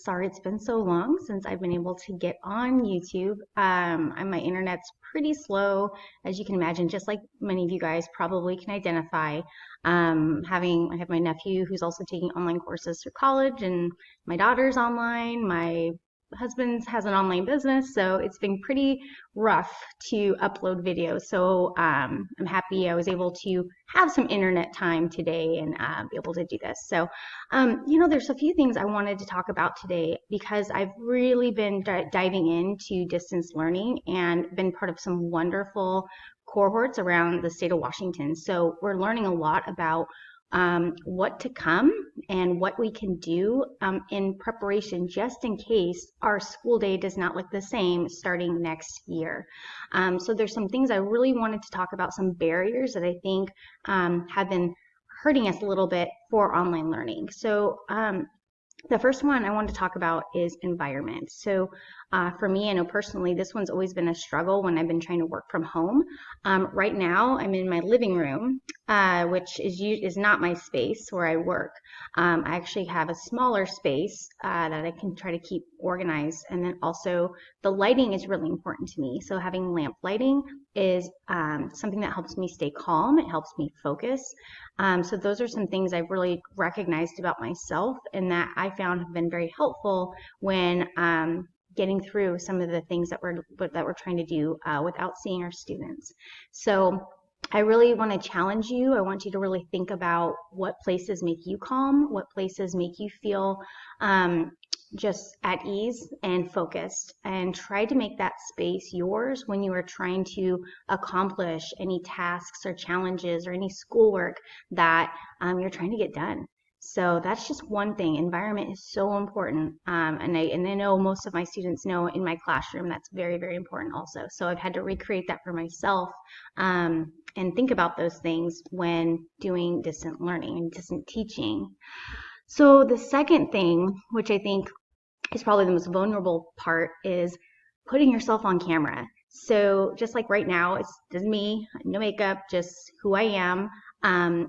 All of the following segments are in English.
Sorry it's been so long since I've been able to get on YouTube. And my internet's pretty slow, as you can imagine, just like many of you guys probably can identify. I have my nephew who's also taking online courses through college, and my daughter's online. My husband has an online business, so it's been pretty rough to upload videos. So I'm happy I was able to have some internet time today and be able to do this. So there's a few things I wanted to talk about today because I've really been diving into distance learning and been part of some wonderful cohorts around the state of Washington. So we're learning a lot about what to come and what we can do in preparation just in case our school day does not look the same starting next year. So there's some things I really wanted to talk about, some barriers that I think have been hurting us a little bit for online learning. So the first one I wanted to talk about is environment. So for me, I know personally, this one's always been a struggle when I've been trying to work from home. Right now, I'm in my living room, which is not my space where I work. I actually have a smaller space that I can try to keep organized. And then also the lighting is really important to me. So having lamp lighting is something that helps me stay calm. It helps me focus. So those are some things I've really recognized about myself and that I found have been very helpful when getting through some of the things that we're trying to do without seeing our students. So I really want to challenge you. I want you to really think about what places make you calm, what places make you feel just at ease and focused, and try to make that space yours when you are trying to accomplish any tasks or challenges or any schoolwork that you're trying to get done. So that's just one thing. Environment is so important. And I know most of my students know in my classroom that's very, very important also. So I've had to recreate that for myself and think about those things when doing distant learning and distant teaching. So the second thing, which I think is probably the most vulnerable part, is putting yourself on camera. So just like right now, it's just me, no makeup, just who I am.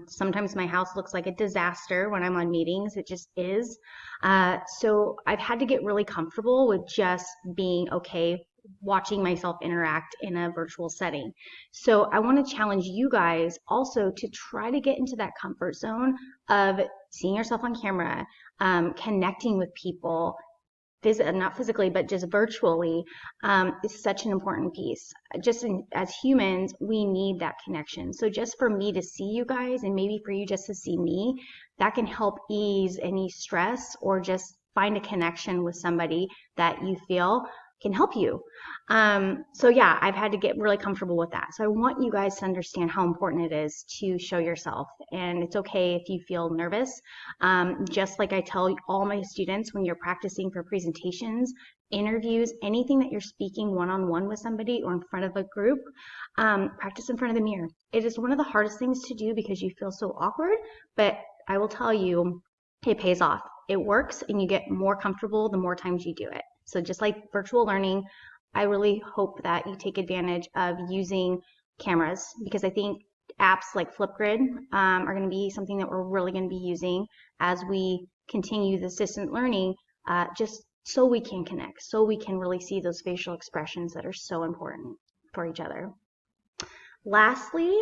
Sometimes my house looks like a disaster when I'm on meetings. It just is. So I've had to get really comfortable with just being okay watching myself interact in a virtual setting. So I want to challenge you guys also to try to get into that comfort zone of seeing yourself on camera, connecting with people, not physically, but just virtually, is such an important piece. As humans, we need that connection. So just for me to see you guys and maybe for you just to see me, that can help ease any stress or just find a connection with somebody that you feel can help you. So yeah, I've had to get really comfortable with that. So I want you guys to understand how important it is to show yourself. And it's okay if you feel nervous. Just like I tell all my students when you're practicing for presentations, interviews, anything that you're speaking one-on-one with somebody or in front of a group, practice in front of the mirror. It is one of the hardest things to do because you feel so awkward, but I will tell you, it pays off. It works and you get more comfortable the more times you do it. So just like virtual learning, I really hope that you take advantage of using cameras because I think apps like Flipgrid are going to be something that we're really going to be using as we continue this distant learning, just so we can connect, so we can really see those facial expressions that are so important for each other. Lastly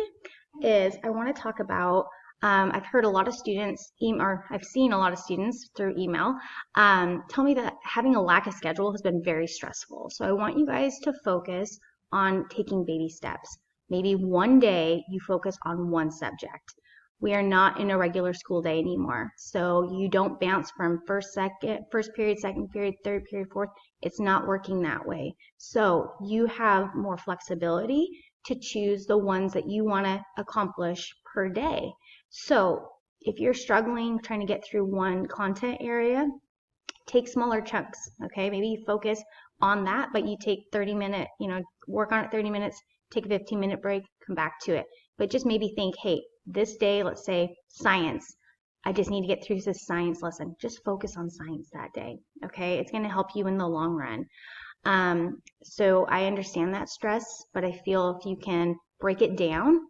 is I want to talk about I've heard a lot of students, or I've seen a lot of students through email, tell me that having a lack of schedule has been very stressful. So I want you guys to focus on taking baby steps. Maybe one day you focus on one subject. We are not in a regular school day anymore. So you don't bounce from first period, second period, third period, fourth. It's not working that way. So you have more flexibility to choose the ones that you want to accomplish per day. So if you're struggling trying to get through one content area, take smaller chunks, okay? Maybe you focus on that, but you take 30-minute, work on it 30 minutes, take a 15-minute break, come back to it. But just maybe think, hey, this day, let's say science, I just need to get through this science lesson. Just focus on science that day, okay? It's going to help you in the long run. So I understand that stress, but I feel if you can break it down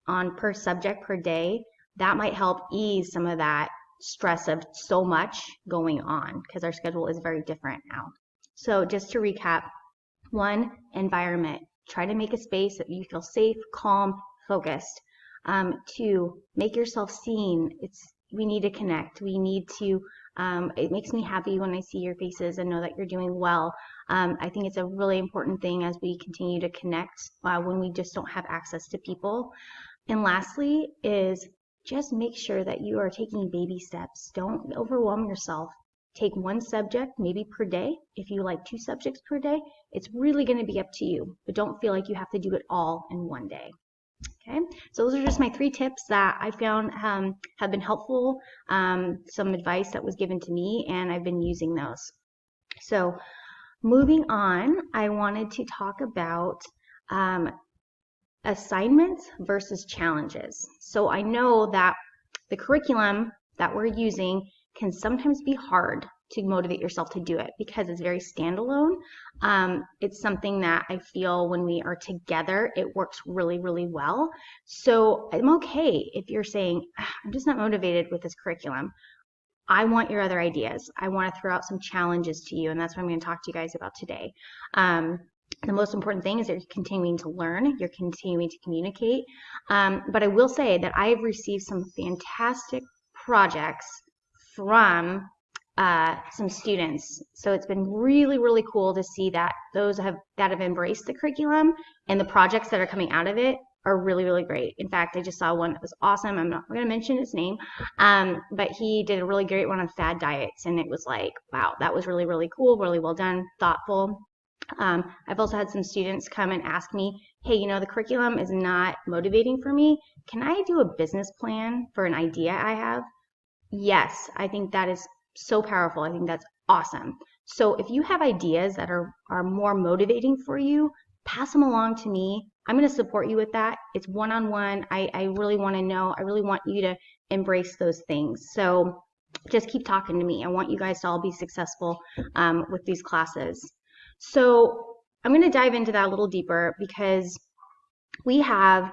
on per subject per day, that might help ease some of that stress of so much going on because our schedule is very different now. So just to recap, one, environment. Try to make a space that you feel safe, calm, focused. Two, make yourself seen. We need to connect. We need to, it makes me happy when I see your faces and know that you're doing well. I think it's a really important thing as we continue to connect when we just don't have access to people. And lastly is just make sure that you are taking baby steps. Don't overwhelm yourself. Take one subject, maybe per day. If you like 2 subjects per day, it's really going to be up to you. But don't feel like you have to do it all in one day. Okay, so those are just my 3 tips that I found have been helpful, some advice that was given to me, and I've been using those. So moving on, I wanted to talk about assignments versus challenges. So I know that the curriculum that we're using can sometimes be hard to motivate yourself to do it because it's very standalone. It's something that I feel when we are together, it works really, really well. So I'm okay if you're saying, I'm just not motivated with this curriculum. I want your other ideas. I want to throw out some challenges to you, and that's what I'm going to talk to you guys about today. The most important thing is that you're continuing to learn, you're continuing to communicate. But I will say that I've received some fantastic projects from some students. So it's been really, really cool to see that those that have embraced the curriculum and the projects that are coming out of it are really, really great. In fact, I just saw one that was awesome. I'm not going to mention his name, but he did a really great one on fad diets, and it was like, wow, that was really, really cool, really well done, thoughtful. I've also had some students come and ask me, hey, you know, the curriculum is not motivating for me. Can I do a business plan for an idea I have? Yes, I think that is so powerful. I think that's awesome. So if you have ideas that are more motivating for you, pass them along to me. I'm going to support you with that. It's one-on-one. I really want to know. I really want you to embrace those things. So just keep talking to me. I want you guys to all be successful with these classes. So I'm going to dive into that a little deeper because we have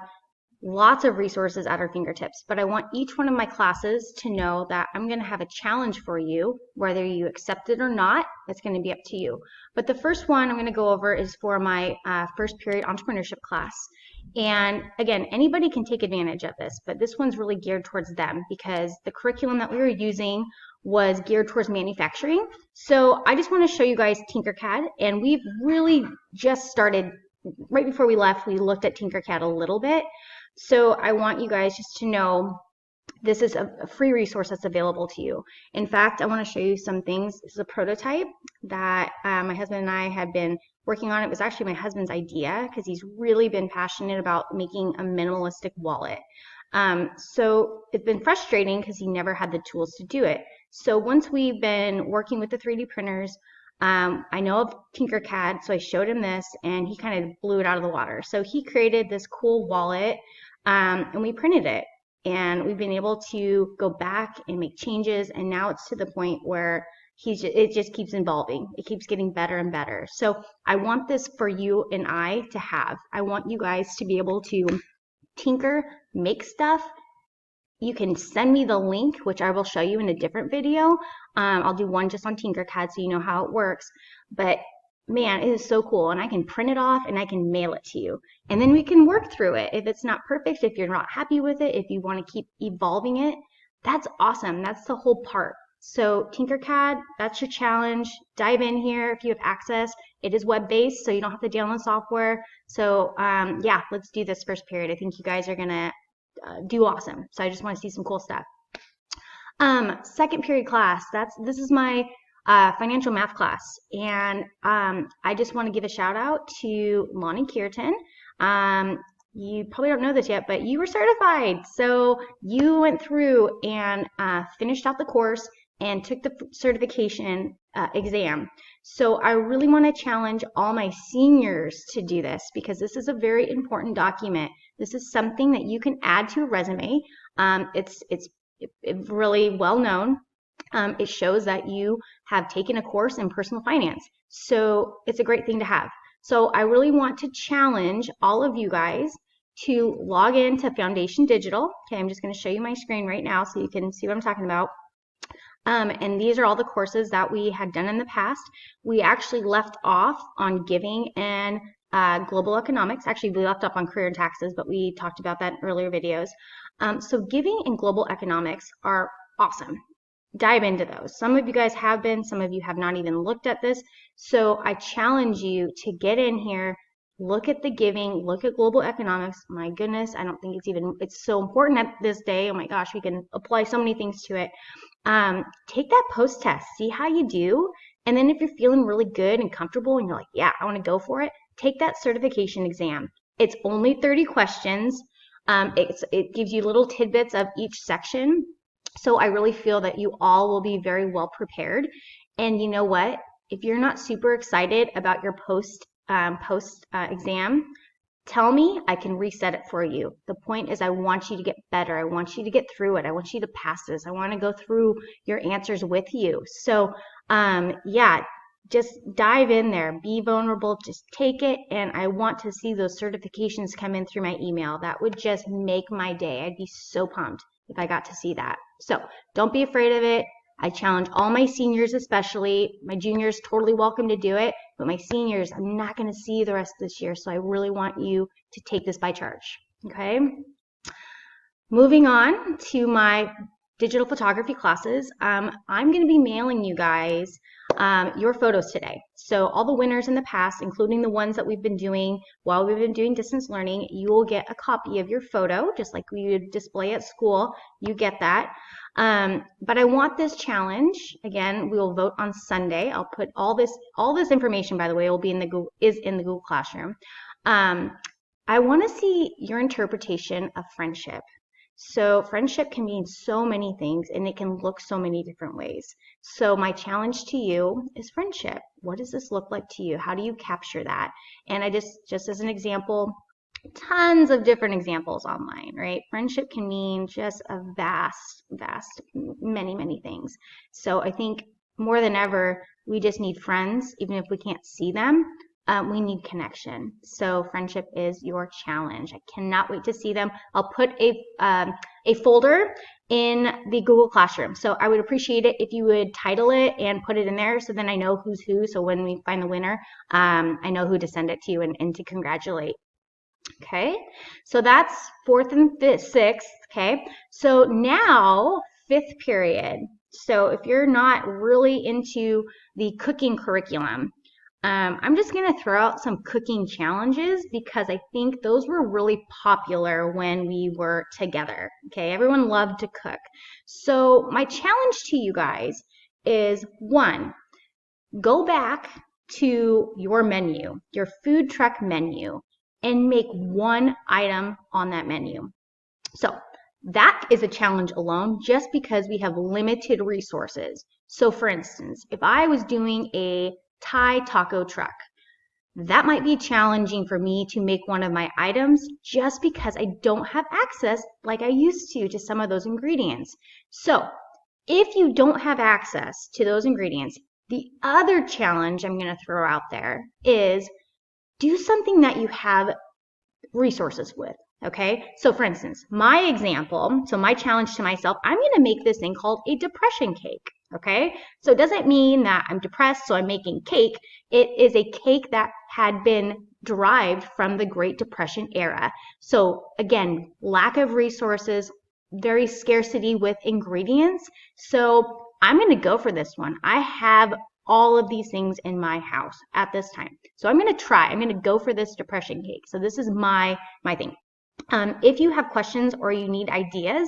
lots of resources at our fingertips, but I want each one of my classes to know that I'm going to have a challenge for you, whether you accept it or not. It's going to be up to you. But the first one I'm going to go over is for my first period entrepreneurship class. And again, anybody can take advantage of this, but this one's really geared towards them because the curriculum that we were using was geared towards manufacturing. So I just want to show you guys Tinkercad, and we've really just started. Right before we left, we looked at Tinkercad a little bit. So I want you guys just to know this is a free resource that's available to you. In fact, I want to show you some things. This is a prototype that my husband and I have been working on. It was actually my husband's idea because he's really been passionate about making a minimalistic wallet. So it's been frustrating because he never had the tools to do it. So once we've been working with the 3D printers, I know of Tinkercad, so I showed him this, and he kind of blew it out of the water. So he created this cool wallet, and we printed it. And we've been able to go back and make changes, and now it's to the point where it just keeps evolving. It keeps getting better and better. So I want this for you and I to have. I want you guys to be able to tinker, make stuff. You can send me the link, which I will show you in a different video. I'll do one just on Tinkercad so you know how it works. But man, it is so cool. And I can print it off and I can mail it to you. And then we can work through it. If it's not perfect, if you're not happy with it, if you want to keep evolving it, that's awesome. That's the whole part. So Tinkercad, that's your challenge. Dive in here if you have access. It is web-based, so you don't have to download software. So yeah, let's do this first period. I think you guys are going to do awesome. So I just want to see some cool stuff. Second period class, this is my financial math class, and I just want to give a shout out to Lonnie Kierton. You probably don't know this yet, but you were certified. So you went through and finished out the course and took the certification exam. So I really want to challenge all my seniors to do this because this is a very important document. This is something that you can add to a resume. It's really well known. It shows that you have taken a course in personal finance. So it's a great thing to have. So I really want to challenge all of you guys to log into Foundation Digital. Okay, I'm just going to show you my screen right now so you can see what I'm talking about. And these are all the courses that we had done in the past. We actually left off on giving and global economics. Actually, we left off on career and taxes, but we talked about that in earlier videos. So giving and global economics are awesome. Dive into those. Some of you guys have been, some of you have not even looked at this. So I challenge you to get in here, look at the giving, look at global economics. My goodness, I don't think it's so important at this day. Oh my gosh, we can apply so many things to it. Take that post test, see how you do. And then if you're feeling really good and comfortable and you're like, yeah, I want to go for it, take that certification exam. It's only 30 questions. It gives you little tidbits of each section. So I really feel that you all will be very well prepared. And you know what? If you're not super excited about your post exam, tell me, I can reset it for you. The point is I want you to get better. I want you to get through it. I want you to pass this. I want to go through your answers with you. So yeah, just dive in there, be vulnerable, just take it. And I want to see those certifications come in through my email. That would just make my day. I'd be so pumped if I got to see that. So don't be afraid of it. I challenge all my seniors, especially my juniors, totally welcome to do it. But my seniors, I'm not going to see you the rest of this year. So I really want you to take this by charge. Okay. Moving on to my digital photography classes, I'm going to be mailing you guys your photos today. So all the winners in the past, including the ones that we've been doing while we've been doing distance learning, you will get a copy of your photo, just like we would display at school. You get that. But I want this challenge. Again, we will vote on Sunday. I'll put all this information, by the way, is in the Google Classroom. I want to see your interpretation of friendship. So friendship can mean so many things and it can look so many different ways. So my challenge to you is friendship. What does this look like to you? How do you capture that? And I just as an example, tons of different examples online, right? Friendship can mean just a vast, many things. So I think more than ever, we just need friends, even if we can't see them. We need connection. So friendship is your challenge. I cannot wait to see them. I'll put a folder in the Google Classroom. So I would appreciate it if you would title it and put it in there so then I know who's who. So when we find the winner, I know who to send it to and to congratulate. Okay, so that's 4th and 6th. Okay, so now 5th period. So if you're not really into the cooking curriculum, I'm just going to throw out some cooking challenges because I think those were really popular when we were together. Okay, everyone loved to cook. So my challenge to you guys is 1, go back to your menu, your food truck menu, and make 1 item on that menu. So that is a challenge alone just because we have limited resources. So for instance, if I was doing a Thai taco truck, that might be challenging for me to make one of my items just because I don't have access like I used to some of those ingredients. So if you don't have access to those ingredients, the other challenge I'm going to throw out there is do something that you have resources with. Okay, so for instance, my example, so my challenge to myself, I'm going to make this thing called a depression cake. Okay, so it doesn't mean that I'm depressed, so I'm making cake. It is a cake that had been derived from the Great Depression era. So again, lack of resources, very scarcity with ingredients. So I'm going to go for this one. I have all of these things in my house at this time. So I'm going to go for this depression cake. So this is my thing. If you have questions or you need ideas,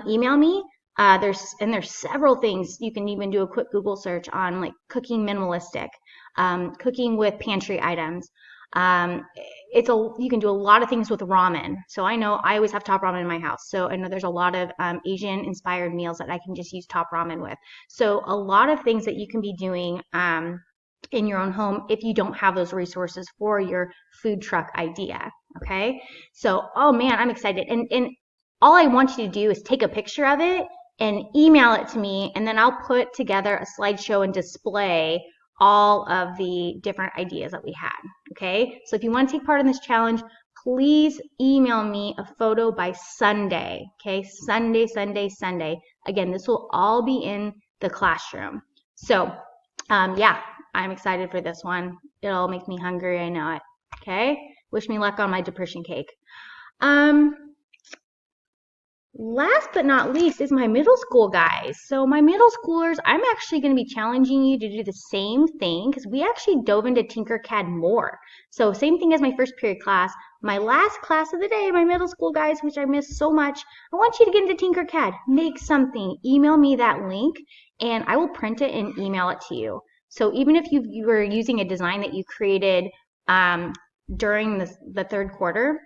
email me. There's several things. You can even do a quick Google search on like cooking minimalistic, cooking with pantry items. You can do a lot of things with ramen. So I know I always have top ramen in my house. So I know there's a lot of Asian inspired meals that I can just use top ramen with. So a lot of things that you can be doing in your own home if you don't have those resources for your food truck idea. Okay. So, oh man, I'm excited. And all I want you to do is take a picture of it and email it to me. And then I'll put together a slideshow and display all of the different ideas that we had. Okay. So if you want to take part in this challenge, please email me a photo by Sunday. Okay. Sunday. Again, this will all be in the classroom. So yeah, I'm excited for this one. It'll make me hungry, I know it. Okay, wish me luck on my depression cake. Last but not least is my middle school guys. So my middle schoolers, I'm actually going to be challenging you to do the same thing because we actually dove into Tinkercad more. So same thing as my first period class. My last class of the day, my middle school guys, which I miss so much, I want you to get into Tinkercad. Make something. Email me that link and I will print it and email it to you. So even if you were using a design that you created during the third quarter,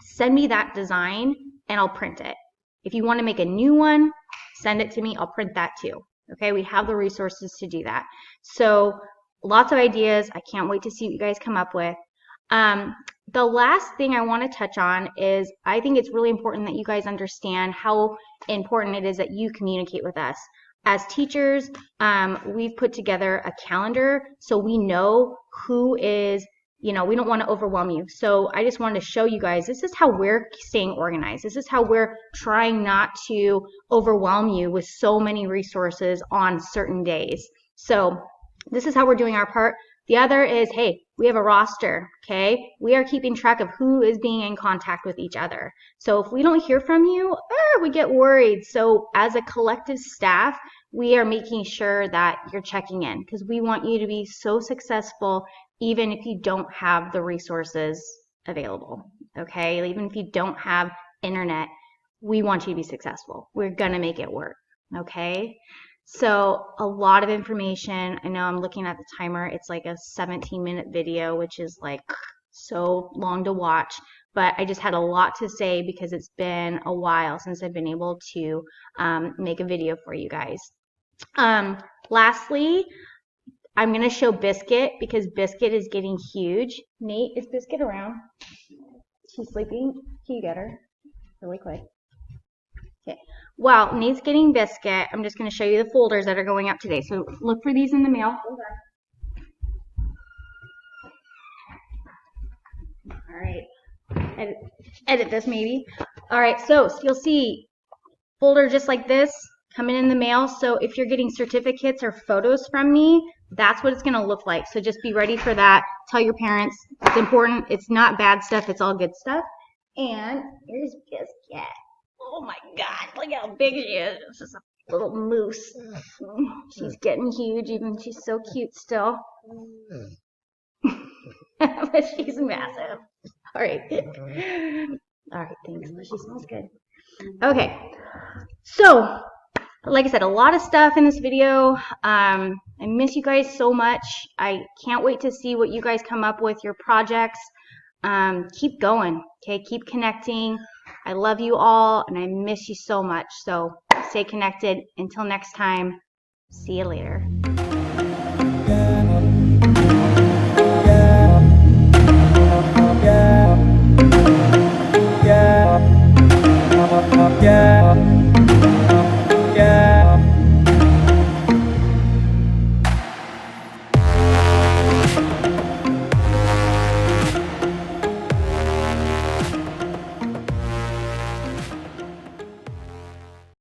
send me that design and I'll print it. If you want to make a new one, send it to me. I'll print that too. Okay, we have the resources to do that. So lots of ideas. I can't wait to see what you guys come up with. The last thing I want to touch on is I think it's really important that you guys understand how important it is that you communicate with us. As teachers, we've put together a calendar so we know who is, we don't want to overwhelm you. So I just wanted to show you guys, this is how we're staying organized. This is how we're trying not to overwhelm you with so many resources on certain days. So this is how we're doing our part. The other is, hey, we have a roster, okay? We are keeping track of who is being in contact with each other. So if we don't hear from you, we get worried. So as a collective staff, we are making sure that you're checking in because we want you to be so successful even if you don't have the resources available, okay? Even if you don't have internet, we want you to be successful. We're gonna make it work, okay? So a lot of information. I know I'm looking at the timer. It's like a 17-minute video, which is like so long to watch, but I just had a lot to say because it's been a while since I've been able to make a video for you guys. Lastly, I'm going to show Biscuit because Biscuit is getting huge. Nate, is Biscuit around? She's sleeping. Can you get her really quick? Okay. Well, Nate's getting Biscuit. I'm just going to show you the folders that are going up today. So look for these in the mail. All right. Edit this maybe. All right. So you'll see folder just like this coming in the mail. So if you're getting certificates or photos from me, that's what it's going to look like. So just be ready for that. Tell your parents. It's important. It's not bad stuff. It's all good stuff. And here's Biscuit. Oh my God. Look how big she is. It's just a little moose. She's getting huge. Even she's so cute still. But she's massive. All right. All right. Thanks. She smells good. Okay. So like I said, a lot of stuff in this video. I miss you guys so much. I can't wait to see what you guys come up with, your projects. Keep going, okay? Keep connecting. I love you all, and I miss you so much. So stay connected. Until next time, see you later.